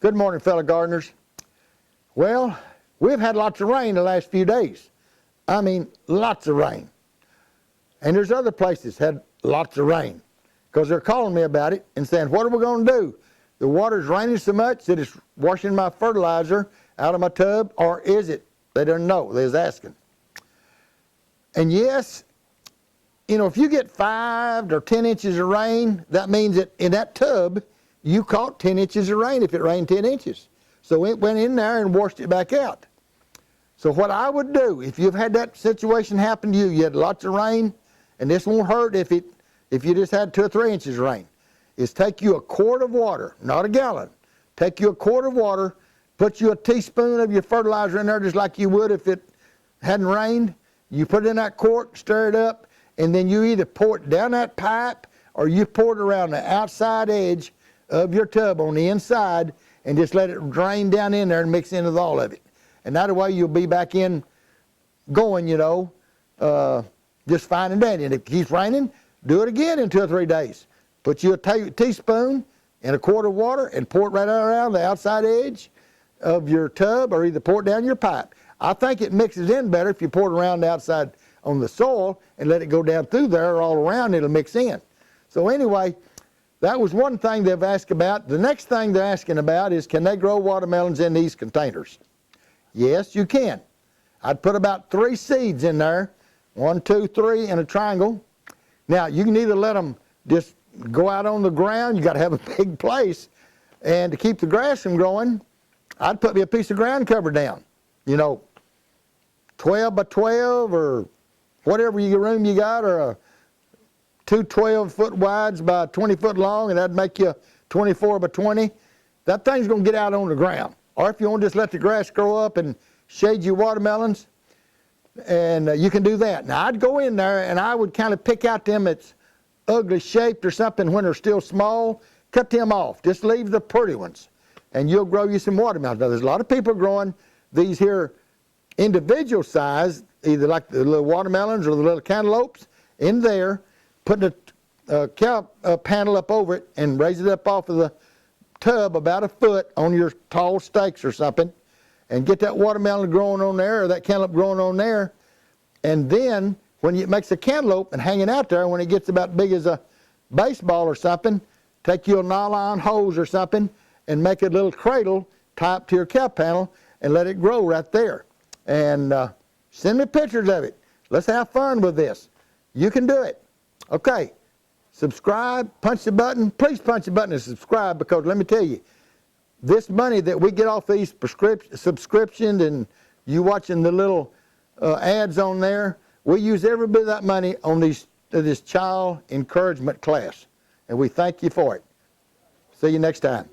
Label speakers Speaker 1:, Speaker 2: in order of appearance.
Speaker 1: Good morning, fellow gardeners. Well, we've had lots of rain the last few days. I mean, lots of rain. And there's other places had lots of rain because they're calling me about it and saying, what are we going to do? The water's raining so much that it's washing my fertilizer out of my tub, or is it? They don't know. They was asking. And yes, you know, if you get 5 or 10 inches of rain, that means that in that tub, you caught 10 inches of rain if it rained 10 inches. So it went in there and washed it back out. So what I would do, if you've had that situation happen to you, you had lots of rain, and this won't hurt if you just had 2 or 3 inches of rain, is take you a quart of water, not a gallon. Take you a quart of water, put you a teaspoon of your fertilizer in there just like you would if it hadn't rained. You put it in that quart, stir it up, and then you either pour it down that pipe or you pour it around the outside edge of your tub on the inside and just let it drain down in there and mix in with all of it. And that way you'll be back in going, you know, just fine and dandy. And if it keeps raining, do it again in 2 or 3 days. Put you a teaspoon in a quart of water and pour it right around the outside edge of your tub, or either pour it down your pipe. I think it mixes in better if you pour it around the outside on the soil and let it go down through there, or all around it'll mix in. So anyway, that was one thing they've asked about. The next thing they're asking about is, can they grow watermelons in these containers? Yes, you can. I'd put about 3 seeds in there, 1, 2, 3 in a triangle. Now, you can either let them just go out on the ground. You got to have a big place. And to keep the grass from growing, I'd put me a piece of ground cover down. You know, 12 by 12 or whatever room you got, or 2 12-foot wides by 20 foot long, and that'd make you 24 by 20. That thing's going to get out on the ground. Or if you want to just let the grass grow up and shade your watermelons, and you can do that. Now, I'd go in there and I would kind of pick out them that's ugly shaped or something when they're still small. Cut them off. Just leave the pretty ones, and you'll grow you some watermelons. Now, there's a lot of people growing these here individual size, either like the little watermelons or the little cantaloupes, in there, putting a cow panel up over it and raise it up off of the tub about 1 foot on your tall stakes or something, and get that watermelon growing on there, or that cantaloupe growing on there. And then when it makes a cantaloupe and hanging out there, when it gets about big as a baseball or something, take your nylon hose or something and make a little cradle tie up to your cow panel and let it grow right there. And send me pictures of it. Let's have fun with this. You can do it. Okay, subscribe, punch the button. Please punch the button and subscribe, because let me tell you, this money that we get off these subscriptions and you watching the little ads on there, we use every bit of that money on this child encouragement class. And we thank you for it. See you next time.